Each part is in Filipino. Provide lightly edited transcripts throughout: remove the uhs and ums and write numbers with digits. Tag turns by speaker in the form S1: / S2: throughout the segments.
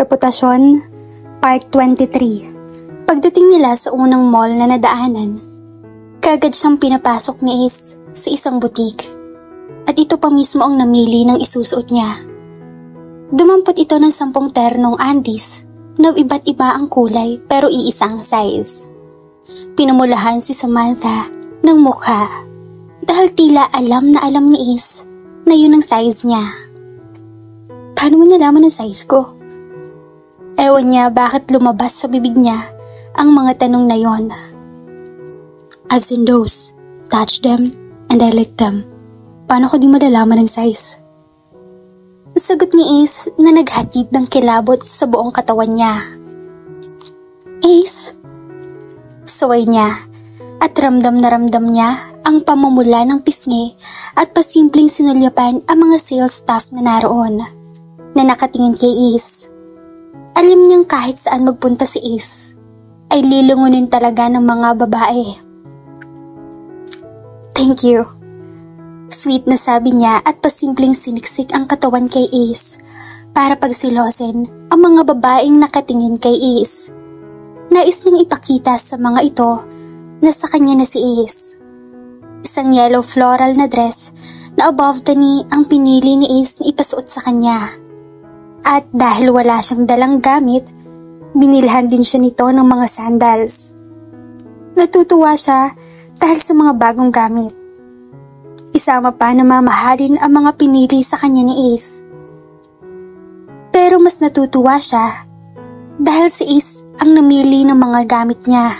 S1: Reputasyon, Part 23. Pagdating nila sa unang mall na nadaanan, kaagad siyang pinapasok ni Ace sa isang butik at ito pa mismo ang namili ng isusuot niya. Dumampot ito ng 10 ternong undies na iba't iba ang kulay pero iisang size. Pinamulahan si Samantha ng mukha dahil tila alam na alam ni Ace na yun ang size niya. Paano mo nalaman ang size ko? Ewan niya bakit lumabas sa bibig niya ang mga tanong na yon. I've seen those, touched them, and I like them. Paano ko di malalaman ang size? Sagot ni Ace na naghatid ng kilabot sa buong katawan niya. Ace? Saway niya at ramdam na ramdam niya ang pamumula ng pisngi at pasimpleng sinulyapan ang mga sales staff na naroon na nakatingin kay Ace. Alam niyang kahit saan magpunta si Ace, ay lilungunin talaga ng mga babae. Thank you. Sweet na sabi niya at pasimpleng siniksik ang katawan kay Ace para pagsilosin ang mga babaeng nakatingin kay Ace. Nais niyang ipakita sa mga ito na sa kanya na si Ace. Isang yellow floral na dress na above the knee ang pinili ni Ace na ipasuot sa kanya. At dahil wala siyang dalang gamit, binilhan din siya nito ng mga sandals. Natutuwa siya dahil sa mga bagong gamit. Isama pa na mamahalin ang mga pinili sa kanya ni Ace. Pero mas natutuwa siya dahil si Ace ang namili ng mga gamit niya.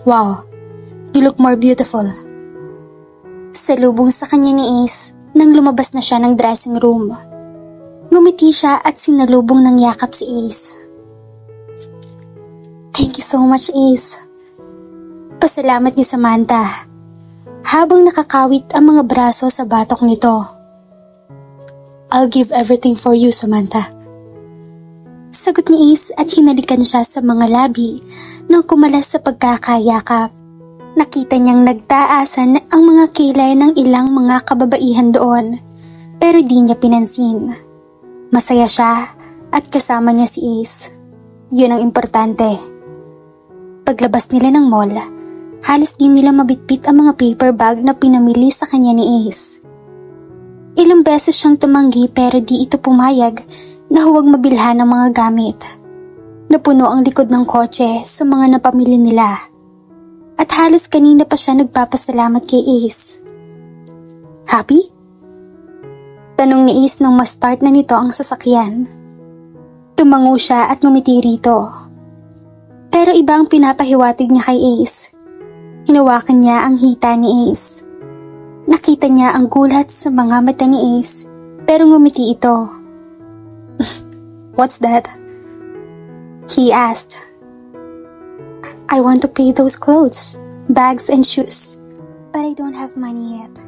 S1: Wow, you look more beautiful. Salubong sa kanya ni Ace nang lumabas na siya ng dressing room. Ngumiti siya at sinalubong ng yakap si Ace. Thank you so much, Ace. Pasalamat ni Samantha habang nakakawit ang mga braso sa batok nito. I'll give everything for you, Samantha. Sagot ni Ace at hinalikan siya sa mga labi nang kumalas sa pagkakayakap. Nakita niyang nagtaasan ang mga kilay ng ilang mga kababaihan doon pero di niya pinansin. Masaya siya at kasama niya si Ace. Yun ang importante. Paglabas nila ng mall, halos di nila mabitbit ang mga paper bag na pinamili sa kanya ni Ace. Ilang beses siyang tumanggi pero di ito pumayag na huwag mabilhan ng mga gamit. Napuno ang likod ng kotse sa mga napamili nila. At halos kanina pa siya nagpapasalamat kay Ace. Happy? Tanong ni Ace nang ma-start na nito ang sasakyan. Tumango siya at ngumiti rito. Pero iba ang pinapahiwatig niya kay Ace. Hinawakan niya ang hita ni Ace. Nakita niya ang gulat sa mga mata ni Ace pero ngumiti ito. What's that? He asked. I want to pay those clothes, bags and shoes, but I don't have money yet.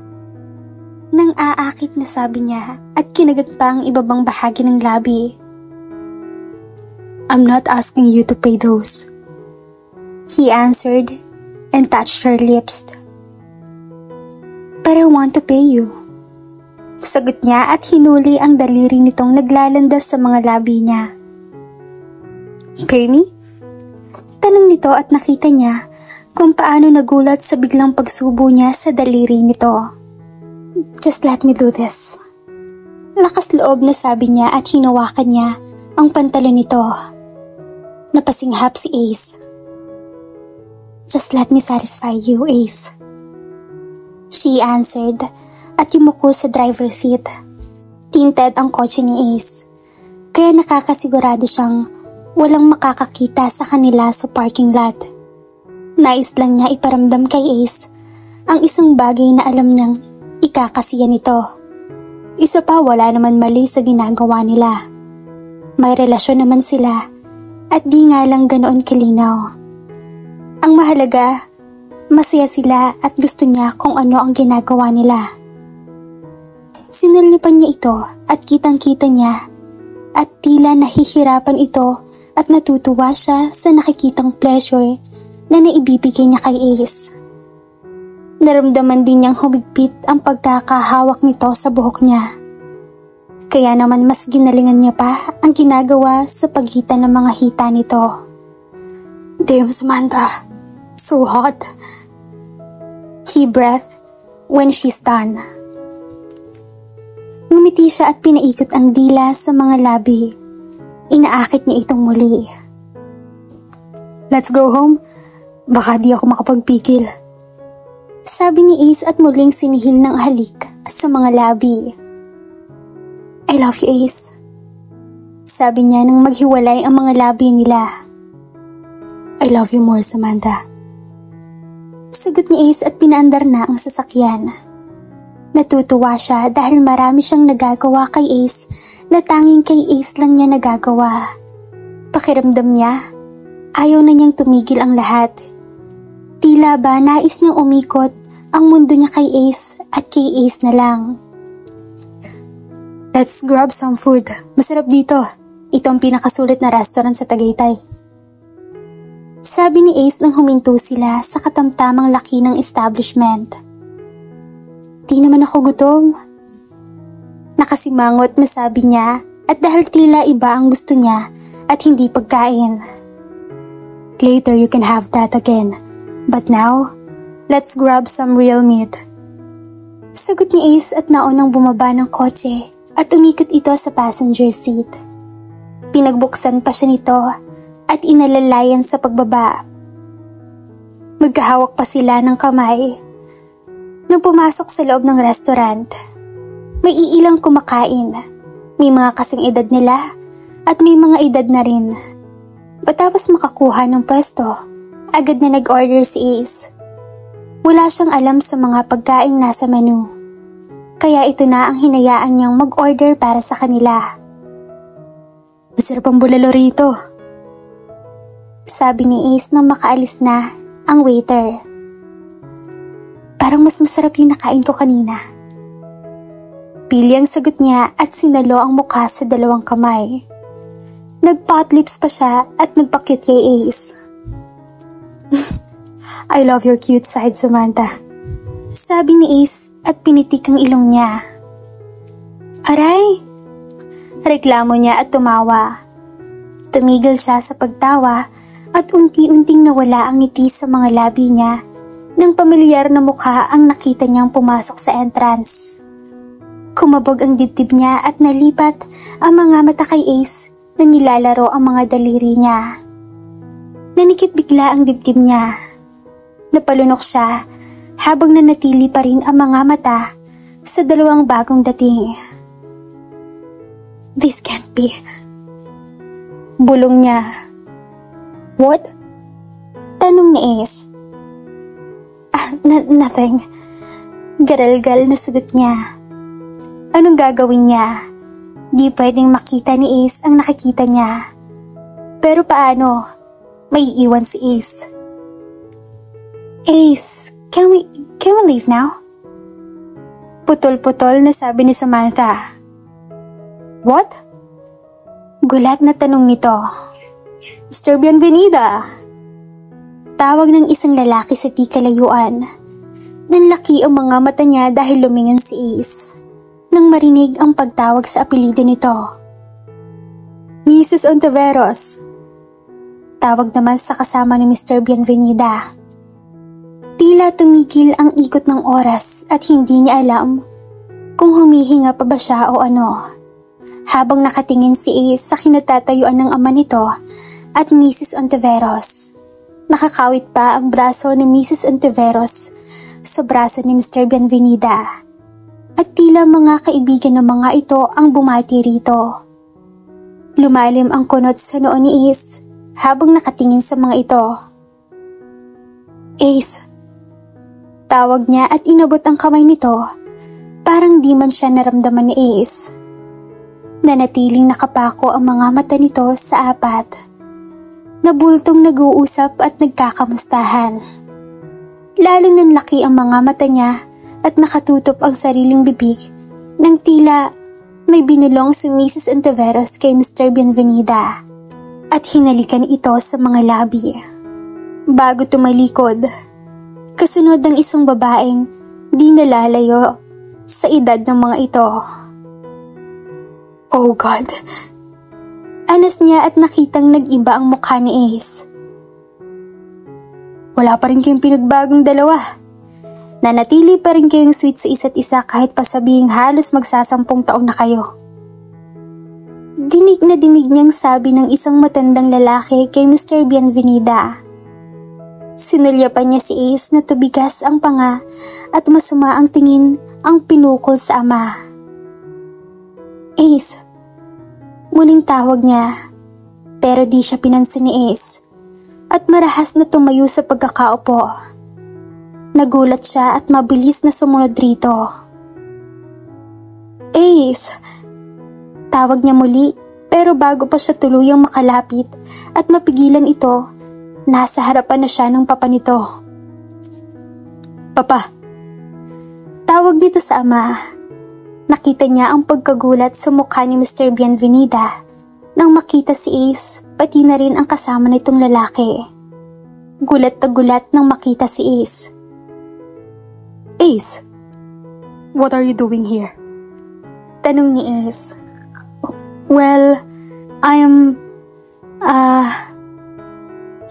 S1: Nang aakit na sabi niya at kinagat pa ang ibabang bahagi ng labi. I'm not asking you to pay those. He answered and touched her lips. But I want to pay you. Sagot niya at hinuli ang daliri nitong naglalandas sa mga labi niya. Pay me? Tanong nito at nakita niya kung paano nagulat sa biglang pagsubo niya sa daliri nito. Just let me do this. Lakas loob na sabi niya at hinawakan niya ang pantalon nito. Napasinghap si Ace. Just let me satisfy you, Ace. She answered at yumuko sa driver's seat. Tinted ang kotse ni Ace, kaya nakakasigurado siyang walang makakakita sa kanila sa parking lot. Nais lang niya iparamdam kay Ace ang isang bagay na alam niyang ikakasiya nito. Isa pa, wala naman mali sa ginagawa nila. May relasyon naman sila at di nga lang ganoon kalinaw. Ang mahalaga, masaya sila at gusto niya kung ano ang ginagawa nila. Sinalipan niya ito at kitang-kita niya at tila nahihirapan ito at natutuwa siya sa nakikitang pleasure na naibibigay niya kay Ace. Naramdaman din niyang humigpit ang pagkakahawak nito sa buhok niya. Kaya naman mas ginalingan niya pa ang ginagawa sa pagitan ng mga hita nito. Damn, Samantha, so hot. He breathed when she's done. Ngumiti siya at pinaikot ang dila sa mga labi. Inaakit niya itong muli. Let's go home. Baka di ako makapagpigil. Sabi ni Ace at muling sinihil ng halik sa mga labi. I love you, Ace. Sabi niya nang maghiwalay ang mga labi nila. I love you more, Samantha. Sagot ni Ace at pinaandar na ang sasakyan. Natutuwa siya dahil marami siyang nagagawa kay Ace na tanging kay Ace lang niya nagagawa. Pakiramdam niya, ayaw na niyang tumigil ang lahat. Tila ba nais niyang umikot ang mundo niya kay Ace at kay Ace na lang. Let's grab some food. Masarap dito. Ito ang pinakasulit na restaurant sa Tagaytay. Sabi ni Ace nang huminto sila sa katamtamang laki ng establishment. Di naman ako gutom. Nakasimangot na sabi niya at dahil tila iba ang gusto niya at hindi pagkain. Later you can have that again. But now, let's grab some real meat. Sagot ni Ace at naunang bumaba ng kotse at umikot ito sa passenger seat. Pinagbuksan pa siya nito at inalalayan sa pagbaba. Magkahawak pa sila ng kamay. Nang pumasok sa loob ng restaurant, may iilang kumakain. May mga kasing edad nila at may mga edad na rin. Matapos makakuha ng pwesto, agad na nag-order si Ace. Wala siyang alam sa mga pagkaing nasa menu. Kaya ito na ang hinayaan niyang mag-order para sa kanila. Masarap ang bulalo rito. Sabi ni Ace nang makaalis na ang waiter. Parang mas masarap yung nakain ko kanina. Pili ang sagot niya at sinalo ang mukha sa dalawang kamay. Nag-pot lips pa siya at nagpa-cute kay Ace. I love your cute side, Samantha. Sabi ni Ace at pinitik ang ilong niya. Aray! Reklamo niya at tumawa. Tumigil siya sa pagtawa at unti-unting nawala ang ngiti sa mga labi niya nang pamilyar na mukha ang nakita niyang pumasok sa entrance. Kumabog ang dibdib niya at nalipat ang mga mata kay Ace na nilalaro ang mga daliri niya. Nanikip bigla ang dibdib niya. Napalunok siya habang nanatili pa rin ang mga mata sa dalawang bagong dating. This can't be. Bulong niya. What? Tanong ni Ace. Nothing. Garalgal na sagot niya. Anong gagawin niya? Di pwedeng makita ni Ace ang nakikita niya. Pero paano? May iwan si Ace. Ace, can we leave now? Putol-putol na sabi ni Samantha. What? Gulat na tanong nito. Mr. Bienvenida. Tawag ng isang lalaki sa di kalayuan. Nanlaki ang mga mata niya dahil lumingon si Ace nang marinig ang pagtawag sa apelyido nito. Mrs. Ontiveros. Tawag naman sa kasama ni Mr. Bienvenida. Tila tumigil ang ikot ng oras at hindi niya alam kung humihinga pa ba siya o ano. Habang nakatingin si Ace sa kinatatayuan ng ama nito at Mrs. Ontiveros. Nakakawit pa ang braso ni Mrs. Ontiveros sa braso ni Mr. Bienvenida. At tila mga kaibigan ng mga ito ang bumati rito. Lumalim ang kunot sa noo ni Ace habang nakatingin sa mga ito. Ace. Tawag niya at inabot ang kamay nito. Parang di man siya naramdaman ni Ace. Nanatiling nakapako ang mga mata nito sa apat. Nabultong nag-uusap at nagkakamustahan. Lalo nang laki ang mga mata niya at nakatutok ang sariling bibig nang tila may binulong si Mrs. Ontiveros kay Mr. Bienvenida at hinalikan ito sa mga labi. Bago tumalikod, kasunod ng isang babaeng di nalalayo sa edad ng mga ito. Oh God. Anas niya at nakitang nag-iba ang mukha ni Ace. Wala pa rin kayong pinagbagong dalawa. Nanatili pa rin kayong sweet sa isa't isa kahit pa sabihing halos magsasampung taon na kayo. Dinig na dinig niyang sabi ng isang matandang lalaki kay Mr. Bienvenida. Sinulyapan niya si Ace na tubigas ang panga at masama ang tingin ang pinukol sa ama. Ace, muling tawag niya, pero di siya pinansin ni Ace at marahas na tumayo sa pagkakaupo. Nagulat siya at mabilis na sumunod rito. Ace! Tawag niya muli, pero bago pa siya tuluyang makalapit at mapigilan ito, nasa harapan na siya ng papa nito. Papa! Tawag dito sa ama. Nakita niya ang pagkagulat sa mukha ni Mr. Bienvenida nang makita si Ace, pati na rin ang kasama nitong lalaki. Gulat na gulat nang makita si Ace. Ace, what are you doing here? Tanong ni Ace. Well,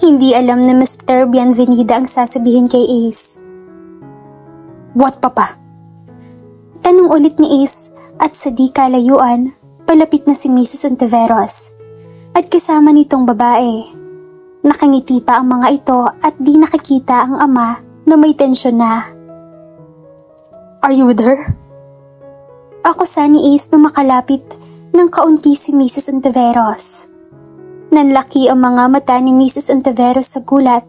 S1: Hindi alam na Mr. Bienvenida ang sasabihin kay Ace. What, Papa? Tanong ulit ni Ace at sa di kalayuan, palapit na si Mrs. Ontiveros at kasama nitong babae. Nakangiti pa ang mga ito at di nakikita ang ama na may tensyon na. Are you with her? Ako sa ni Ace na makalapit ng kaunti si Mrs. Ontiveros. Nanlaki ang mga mata ni Mrs. Ontiveros sa gulat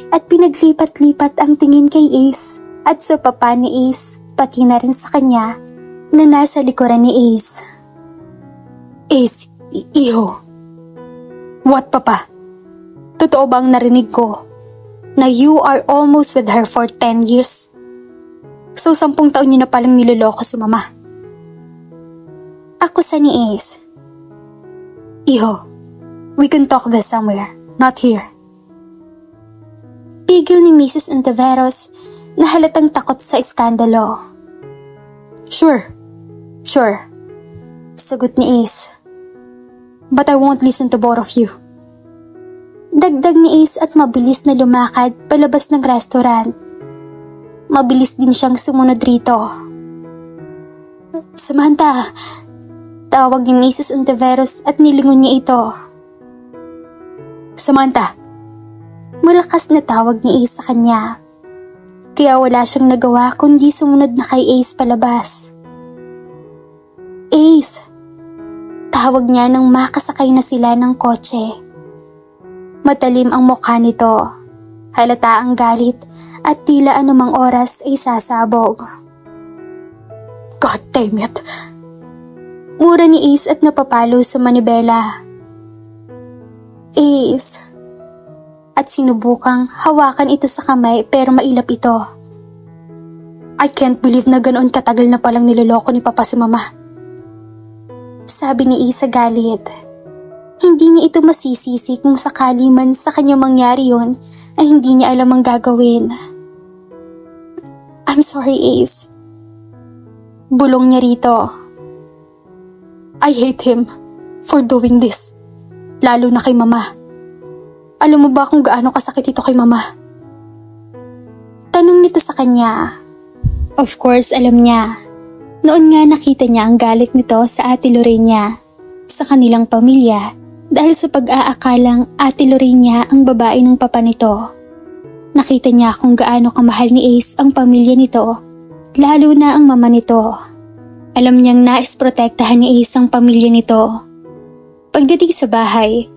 S1: at pinaglipat-lipat ang tingin kay Ace at sa papa ni Ace pati na rin sa kanya na nasa likuran ni Ace. Ace, iho. What, Papa? Totoo bang narinig ko na you are almost with her for 10 years? So 10 taon niyo na palang niloloko si Mama. Ako sa ni Ace. Iho, we can talk this somewhere, not here. Pigil ni Mrs. Ontiveros na halatang takot sa iskandalo. Sure. Sagot ni Ace. But I won't listen to both of you. Dagdag ni Ace at mabilis na lumakad palabas ng restaurant. Mabilis din siyang sumunod rito. Samantha, tawag ni Mrs. Ontiveros at nilingon niya ito. Samantha. Malakas na tawag ni Ace sa kanya. Kaya wala siyang nagawa kundi sumunod na kay Ace palabas. Ace! Tawag niya nang makasakay na sila ng kotse. Matalim ang mukha nito. Halata ang galit at tila anumang oras ay sasabog. God damn it! Mura ni Ace at napapalo sa manibela. Ace! At sinubukang hawakan ito sa kamay pero mailap ito. I can't believe na ganoon katagal na palang niloloko ni Papa si Mama. Sabi ni Ace sa galit. Hindi niya ito masisisi kung sakali man sa kanya mangyari yon ay hindi niya alam ang gagawin. I'm sorry, Ace. Bulong niya rito. I hate him for doing this. Lalo na kay Mama. Alam mo ba kung gaano kasakit ito kay Mama? Tanong nito sa kanya. Of course, alam niya. Noon nga nakita niya ang galit nito sa Ate Lorena sa kanilang pamilya dahil sa pag-aakalang Ate Lorena ang babae ng papa nito. Nakita niya kung gaano kamahal ni Ace ang pamilya nito, lalo na ang mama nito. Alam niyang nais protektahan ni Ace ang pamilya nito. Pagdating sa bahay,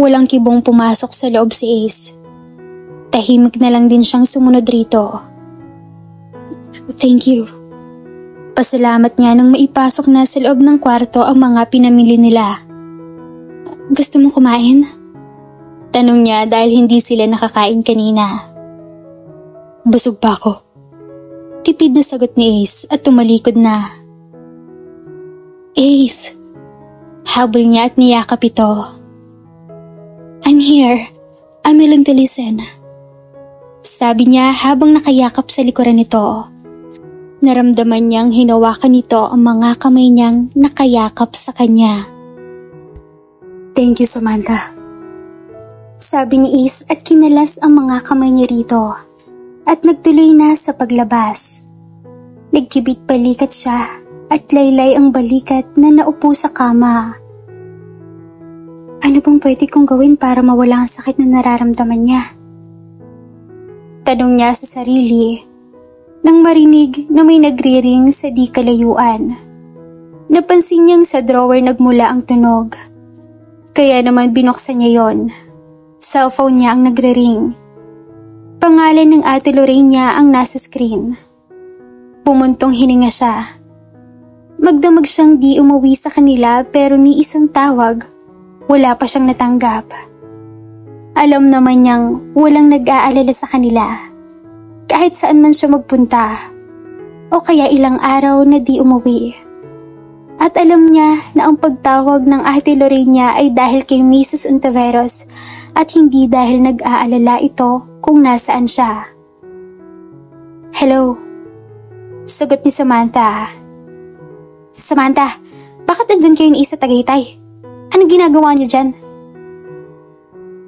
S1: walang kibong pumasok sa loob si Ace. Tahimik na lang din siyang sumunod rito. Thank you. Pasalamat niya nang maipasok na sa loob ng kwarto ang mga pinamili nila. Gusto mo kumain? Tanong niya dahil hindi sila nakakain kanina. Busog pa ako. Tipid na sagot ni Ace at tumalikod na. Ace! Habol niya at niyakap ito. I'm here. I'm willing to listen. Sabi niya habang nakayakap sa likuran nito. Naramdaman niyang hinawakan nito ang mga kamay niyang nakayakap sa kanya. "Thank you, Samantha," sabi ni Ace at kinalas ang mga kamay niya rito at nagtuloy na sa paglabas. Nagkibit balikat siya at laylay ang balikat na naupo sa kama. Ano bang pwede kong gawin para mawala ang sakit na nararamdaman niya? Tanong niya sa sarili nang marinig na may nagriring sa di kalayuan. Napansin niyang sa drawer nagmula ang tunog. Kaya naman binuksan niya yon. Cellphone niya ang nagriring. Pangalan ng Ate Lorraine ang nasa screen. Pumuntong hininga siya. Magdamag siyang di umuwi sa kanila pero ni isang tawag, wala pa siyang natanggap. Alam naman niyang walang nag-aalala sa kanila. Kahit saan man siya magpunta. O kaya ilang araw na di umuwi. At alam niya na ang pagtawag ng Ate Lorraine ay dahil kay Mrs. Ontiveros at hindi dahil nag-aalala ito kung nasaan siya. "Hello," sagot ni Samantha. "Samantha, bakit andyan kayo ni Isa Tagaytay? Anong ginagawa niyo dyan?"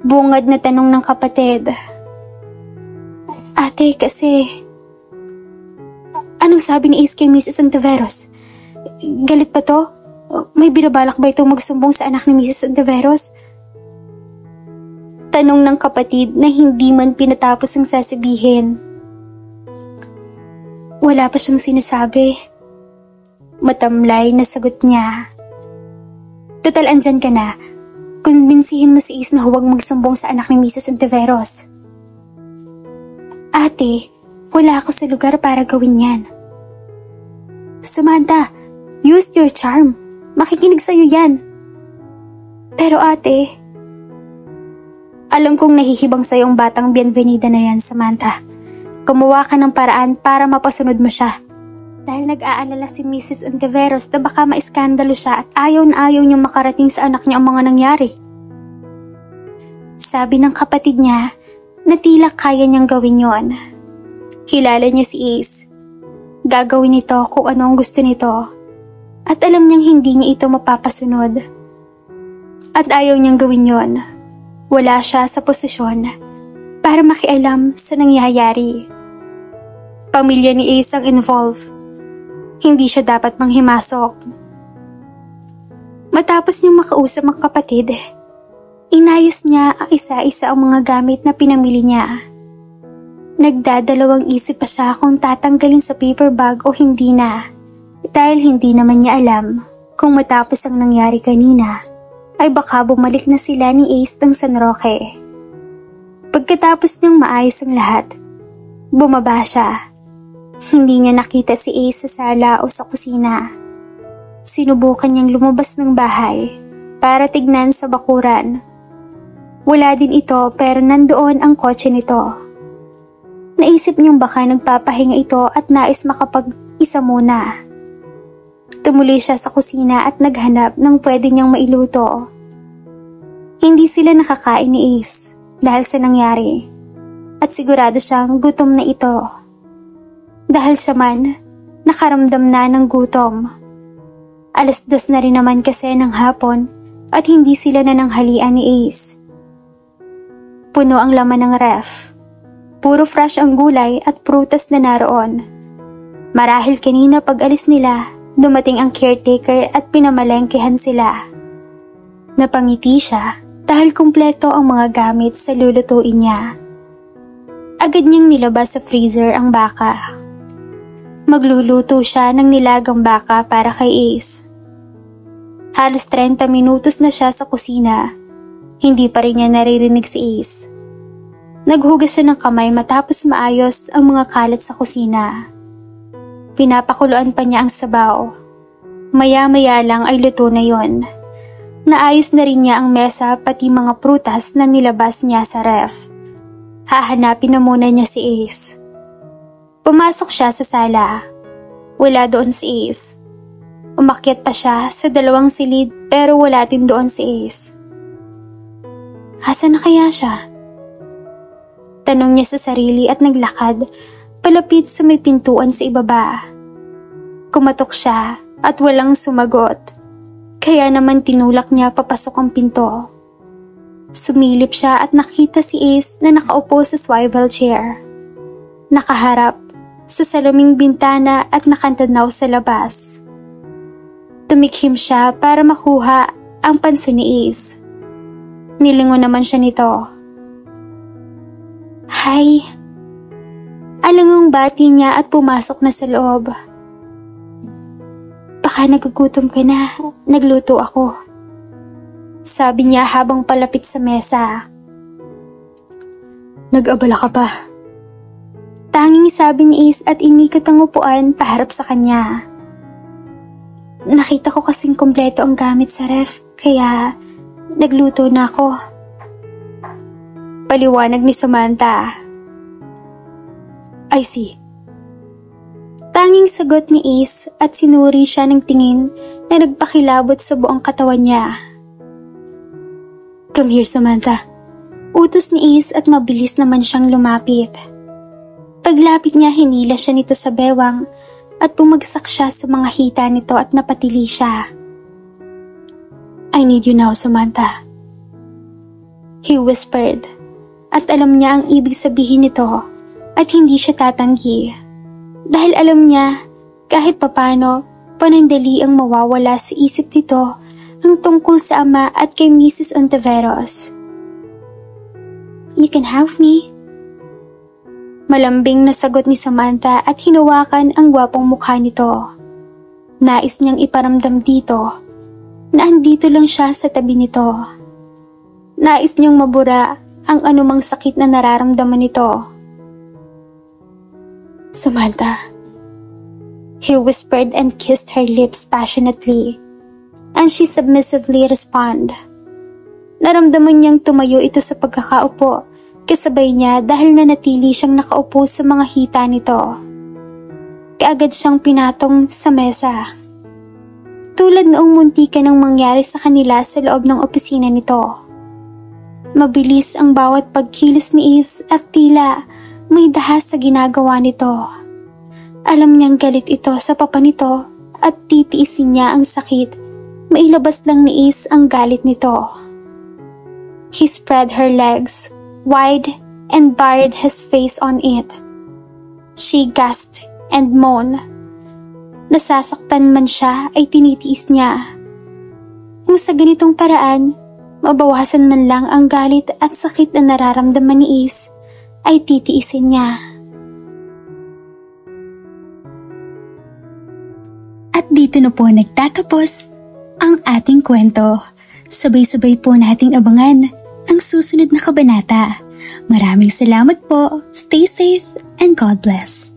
S1: Bungad na tanong ng kapatid. "Ate, kasi..." "Anong sabi ni Ace kay Mrs. Ontiveros? Galit pa to? May binabalak ba itong magsumbong sa anak ni Mrs. Ontiveros?" Tanong ng kapatid na hindi man pinatapos ang sasabihin. Wala pa siyang sinasabi. Matamlay na sagot niya. "Total andyan ka na. Kumbinsihin mo si Ace na huwag magsumbong sa anak ni Mrs. Ontiveros." "Ate, wala ako sa lugar para gawin yan." "Samantha, use your charm. Makikinig sa'yo yan." "Pero ate..." "Alam kong nahihibang sa'yo ang batang Bienvenida na yan, Samantha. Gumawa ka ng paraan para mapasunod mo siya. Dahil nag-aalala si Mrs. Ontiveros na baka maiskandalo siya at ayaw na ayaw niyang makarating sa anak niya ang mga nangyari." Sabi ng kapatid niya na tila kaya niyang gawin yon. Kilala niya si Ace. Gagawin nito kung ano ang gusto nito. At alam niyang hindi niya ito mapapasunod. At ayaw niyang gawin yon. Wala siya sa posisyon para makialam sa nangyayari. Pamilya ni Ace ang involved. Hindi siya dapat manghimasok. Matapos niyang makausap ang kapatid, inayos niya ang isa-isa ang mga gamit na pinamili niya. Nagdadalawang isip pa siya kung tatanggalin sa paper bag o hindi na, dahil hindi naman niya alam kung matapos ang nangyari kanina ay baka bumalik na sila ni Ace ng San Roque. Pagkatapos niyang maayos ang lahat, bumaba siya. Hindi niya nakita si Ace sa sala o sa kusina. Sinubukan niyang lumabas ng bahay para tignan sa bakuran. Wala din ito pero nandoon ang kotse nito. Naisip niyang baka nagpapahinga ito at nais makapag-isa muna. Tumuloy siya sa kusina at naghanap ng pwede niyang mailuto. Hindi sila nakakain ni Ace dahil sa nangyari at sigurado siyang gutom na ito. Dahil siya man, nakaramdam na ng gutom. 2:00 na rin naman kasi ng hapon at hindi sila nananghalian ni Ace. Puno ang laman ng ref. Puro fresh ang gulay at prutas na naroon. Marahil kanina pag alis nila, dumating ang caretaker at pinamalengkehan sila. Napangiti siya dahil kumpleto ang mga gamit sa lulutuin niya. Agad niyang nilabas sa freezer ang baka. Magluluto siya ng nilagang baka para kay Ace. Halos 30 minutos na siya sa kusina. Hindi pa rin niya naririnig si Ace. Naghugas siya ng kamay matapos maayos ang mga kalat sa kusina. Pinapakuluan pa niya ang sabaw. Maya-maya lang ay luto na yon. Naayos na rin niya ang mesa pati mga prutas na nilabas niya sa ref. Hahanapin na muna niya si Ace. Pumasok siya sa sala. Wala doon si Ace. Umakyat pa siya sa 2 silid pero wala din doon si Ace. Asan na kaya siya? Tanong niya sa sarili at naglakad palapit sa may pintuan sa ibaba. Kumatok siya at walang sumagot. Kaya naman tinulak niya papasok ang pinto. Sumilip siya at nakita si Ace na nakaupo sa swivel chair. Nakaharap sa saluming bintana at nakantanaw sa labas. Tumikhim siya para makuha ang pansin ni Ace. Nilingon naman siya nito. Hi. Alangong bati niya at pumasok na sa loob. Baka nagugutom ka na, nagluto ako. Sabi niya habang palapit sa mesa. Nag-abala ka pa. Tanging sabi ni Ace at inikot ang upuan paharap sa kanya. Nakita ko kasing kompleto ang gamit sa ref, kaya nagluto na ako. Paliwanag ni Samantha. I see. Tanging sagot ni Ace at sinuri siya ng tingin na nagpakilabot sa buong katawan niya. Come here, Samantha. Utos ni Ace at mabilis naman siyang lumapit. Paglapit niya, hinila siya nito sa bewang at bumagsak siya sa mga hita nito at napatili siya. I need you now, Samantha. He whispered at alam niya ang ibig sabihin nito at hindi siya tatanggi. Dahil alam niya kahit papano panandali ang mawawala sa isip nito ang tungkol sa ama at kay Mrs. Ontiveros. You can have me. Malambing na sagot ni Samantha at hinawakan ang gwapong mukha nito. Nais niyang iparamdam dito na andito lang siya sa tabi nito. Nais niyang mabura ang anumang sakit na nararamdaman nito. Samantha. He whispered and kissed her lips passionately, and she submissively responded. Naramdaman niyang tumayo ito sa pagkakaupo, kasabay niya dahil nanatili siyang nakaupo sa mga hita nito. Kaagad siyang pinatong sa mesa. Tulad noong muntikan ang mangyari sa kanila sa loob ng opisina nito. Mabilis ang bawat pagkilos ni Ace at tila may dahas sa ginagawa nito. Alam niyang galit ito sa papa nito at titiisin niya ang sakit. Mailabas lang ni Ace ang galit nito. He spread her legs wide and buried his face on it. She gasped and moaned. Nasasaktan man siya ay tinitiis niya. Kung sa ganitong paraan, mabawasan man lang ang galit at sakit na nararamdaman ni Ace, ay titiisin niya. At dito na po nagtatapos ang ating kwento. Sabay-sabay po nating abangan ang susunod na kabanata. Maraming salamat po. Stay safe and God bless.